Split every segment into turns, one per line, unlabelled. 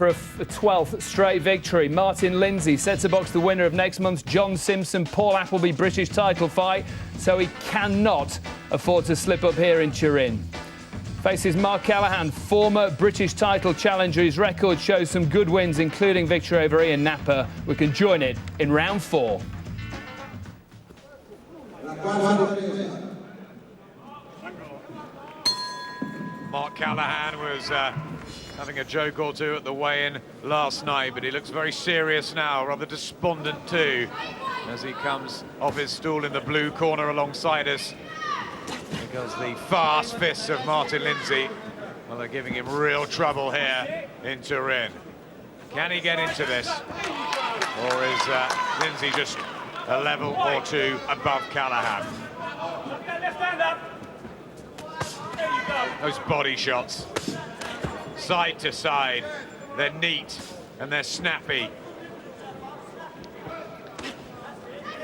For a 12th straight victory, Martin Lindsay set to box the winner of next month's John Simpson-Paul Appleby British title fight, so he cannot afford to slip up here in Turin. Faces Marc Callaghan, former British title challenger. His record shows some good wins, including victory over Ian Napper. We can join it in round 4.
Marc Callaghan was having a joke or two at the weigh-in last night, but he looks very serious now, rather despondent too, as he comes off his stool in the blue corner alongside us. Because the fast fists of Martin Lindsay, well, they're giving him real trouble here in Turin. Can he get into this? Or is Lindsay just a level or two above Callaghan? Those body shots, side to side, they're neat and they're snappy.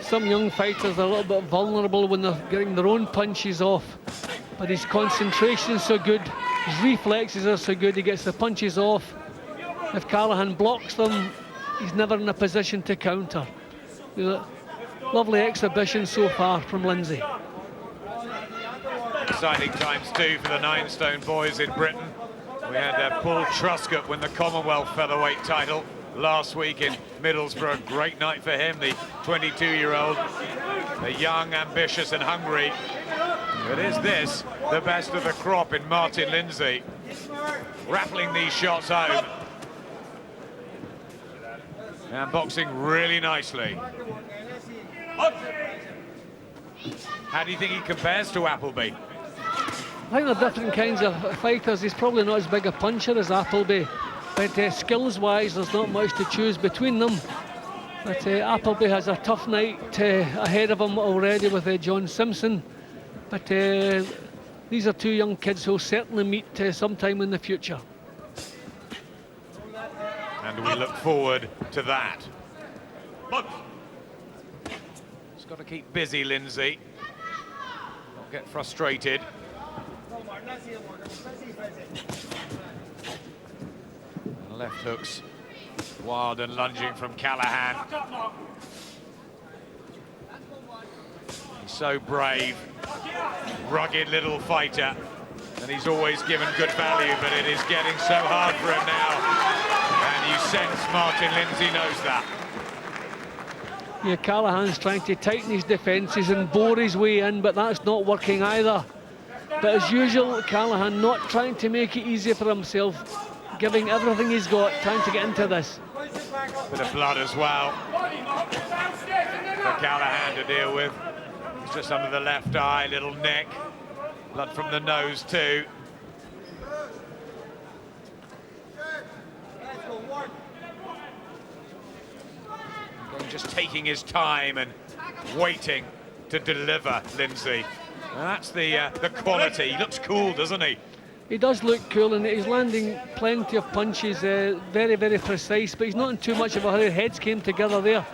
Some young fighters are a little bit vulnerable when they're getting their own punches off, but his concentration's so good, his reflexes are so good, he gets the punches off. If Callaghan blocks them, he's never in a position to counter. Lovely exhibition so far from Lindsay.
Exciting times too for the 9-stone boys in Britain. We had Paul Truscott win the Commonwealth featherweight title last week in Middlesbrough. Great night for him, the 22-year-old, the young, ambitious and hungry. But is this the best of the crop in Martin Lindsay? Rattling these shots home. And boxing really nicely. How do you think he compares to Appleby?
I think they're different kinds of fighters. He's probably not as big a puncher as Appleby, but skills-wise, there's not much to choose between them. But Appleby has a tough night ahead of him already with John Simpson. But these are two young kids who'll certainly meet sometime in the future.
And we look forward to that. Just got to keep busy, Lindsay. Not get frustrated. And left hooks, wild and lunging from Callaghan. He's so brave, rugged little fighter, and he's always given good value, but it is getting so hard for him now. And you sense Martin Lindsay knows that.
Yeah, Callaghan's trying to tighten his defences and bore his way in, but that's not working either. But as usual, Callaghan not trying to make it easy for himself, giving everything he's got, trying to get into this.
Bit of blood as well for Callaghan to deal with. It's just under the left eye, little neck. Blood from the nose too. And just taking his time and waiting to deliver, Lindsay. And that's the quality. He looks cool, doesn't he?
He does look cool, and he's landing plenty of punches, very, very precise, but he's not in too much of a hurry. Heads came together there.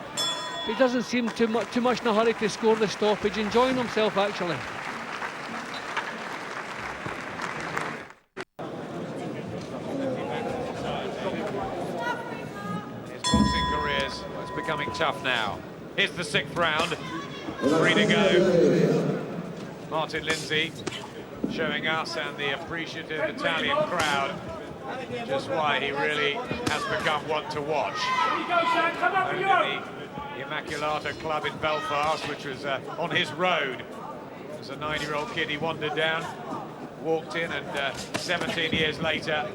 He doesn't seem too much in a hurry to score the stoppage, enjoying himself actually.
His boxing career's becoming tough now. Here's the 6th round. 3 to go. Martin Lindsay showing us and the appreciative Italian crowd just why he really has become one to watch. Owned in the Immaculata Club in Belfast, which was on his road. As a 9-year-old kid, he wandered down, walked in, and 17 years later,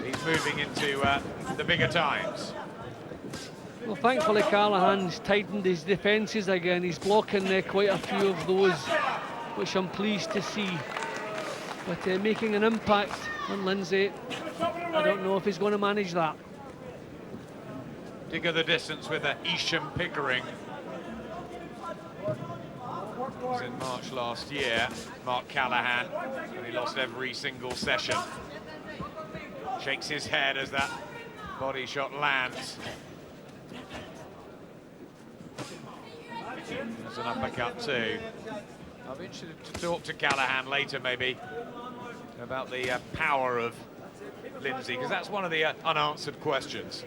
he's moving into the bigger times.
Well, thankfully Callaghan's tightened his defences again. He's blocking quite a few of those, which I'm pleased to see. But making an impact on Lindsay, I don't know if he's going to manage that.
To go the distance with Isham Pickering. It was in March last year, Marc Callaghan, and he lost every single session. Shakes his head as that body shot lands. There's an uppercut too. I'll be interested to talk to Callaghan later maybe about the power of Lindsay? Because that's one of the unanswered questions.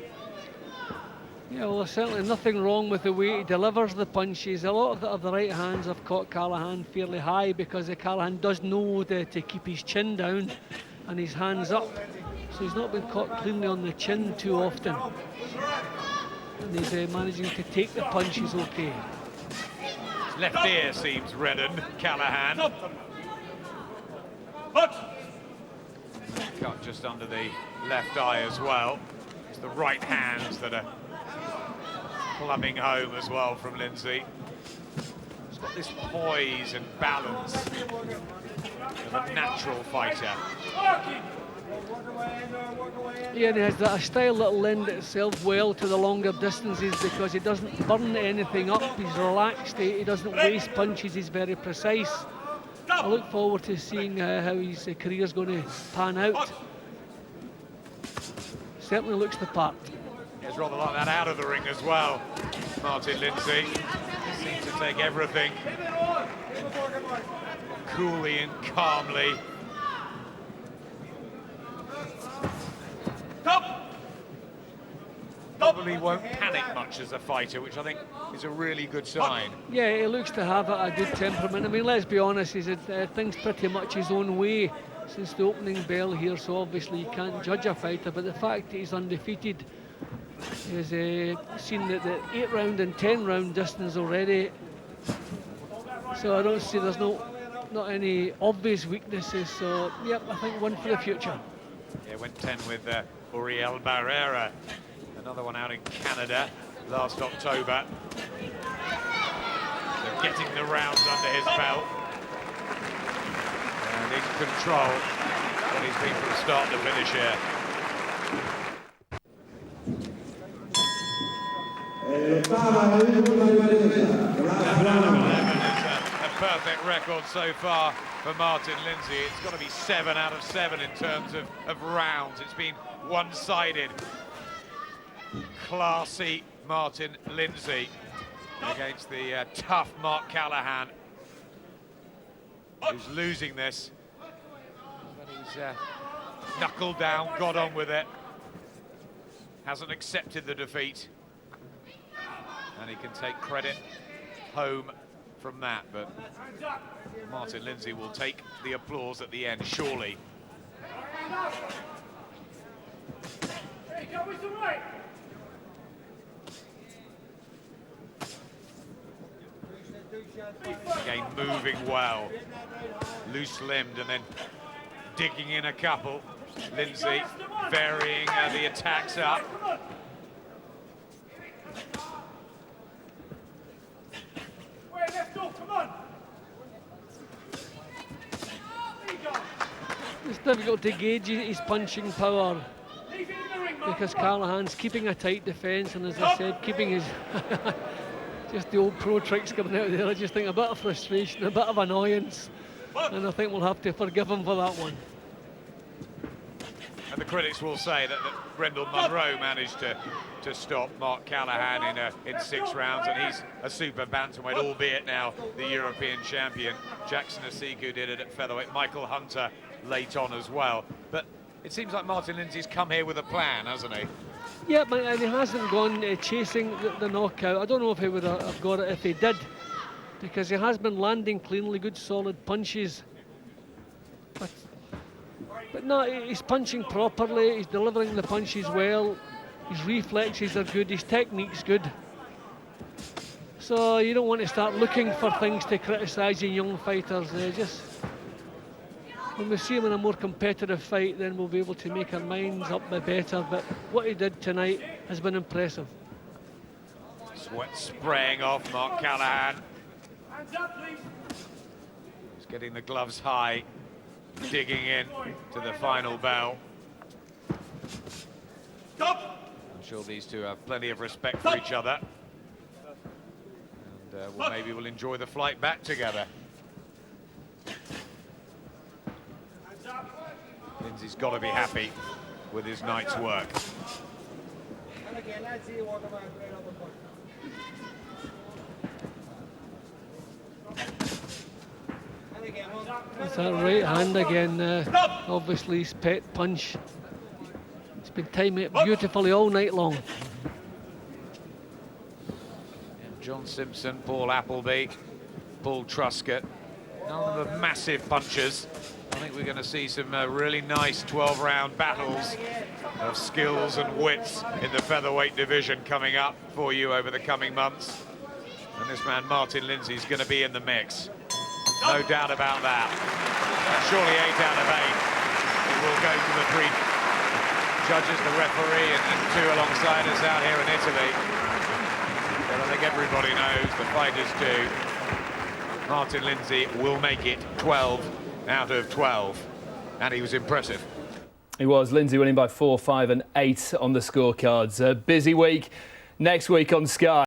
Yeah, well, there's certainly nothing wrong with the way he delivers the punches. A lot of the right hands have caught Callaghan fairly high because Callaghan does know to keep his chin down and his hands up. So he's not been caught cleanly on the chin too often. And he's managing to take the punches okay.
His left ear seems reddened, Callaghan. Cut just under the left eye as well. It's the right hands that are clubbing home as well from Lindsay. He's got this poise and balance of a natural fighter.
Yeah, and he has that style that'll lend itself well to the longer distances because he doesn't burn anything up. He's relaxed, he doesn't waste punches, he's very precise. I look forward to seeing how his career's going to pan out. Certainly looks the part.
He's rather like that out of the ring as well, Martin Lindsay. He seems to take everything coolly and calmly. Probably won't panic much as a fighter, which I think is a really good sign.
Yeah, he looks to have a good temperament. I mean, let's be honest, he's had things pretty much his own way since the opening bell here, so obviously you can't judge a fighter, but the fact that he's undefeated, he's seen the 8-round and 10-round distance already, so I don't see there's not any obvious weaknesses, so yep, I think one for the future.
Yeah, went 10 with Uriel Barrera, another one out in Canada last October. So getting the rounds under his belt. And in control when he's been from start to finish here. A perfect record so far for Martin Lindsay. It's got to be 7 out of 7 in terms of rounds. It's been one-sided. Classy Martin Lindsay against the tough Marc Callaghan, who's losing this. But he's knuckled down, got on with it. Hasn't accepted the defeat. And he can take credit home from that, but Martin Lindsay will take the applause at the end, surely. Again, moving well, loose-limbed and then digging in a couple. Lindsay varying the attacks up.
It's difficult to gauge his punching power because Callaghan's keeping a tight defence, and as I said, keeping his just the old pro tricks coming out there. I just think a bit of frustration, a bit of annoyance, and I think we'll have to forgive him for that one.
And the critics will say that Grendel Munro managed to stop Marc Callaghan in 6 rounds, and he's a super bantamweight, albeit now the European champion. Jackson Asiku did it at featherweight. Michael Hunter late on as well. But it seems like Martin Lindsay's come here with a plan, hasn't he?
Yeah, and he hasn't gone chasing the knockout. I don't know if he would have got it if he did, because he has been landing cleanly, good solid punches. But no, he's punching properly, he's delivering the punches well, his reflexes are good, his technique's good. So you don't want to start looking for things to criticise in young fighters. Just when we see him in a more competitive fight, then we'll be able to make our minds up a bit better. But what he did tonight has been impressive.
Sweat spraying off Marc Callaghan. He's getting the gloves high, digging in to the final bell. I'm sure these two have plenty of respect for each other. And maybe we'll enjoy the flight back together. Lindsay's got to be happy with his night's work.
It's that right hand again, obviously his pet punch. He's been timing it beautifully all night long.
John Simpson, Paul Appleby, Paul Truscott. None of them are massive punchers. I think we're going to see some really nice 12-round battles of skills and wits in the featherweight division coming up for you over the coming months. And this man, Martin Lindsay, is going to be in the mix. No doubt about that. Surely 8 out of 8. It will go to the 3 judges, the referee, and 2 alongside us out here in Italy. But I think everybody knows the fighters do. Martin Lindsay will make it 12 out of 12. And he was impressive.
He was. Lindsay winning by 4, 5 and 8 on the scorecards. A busy week next week on Sky.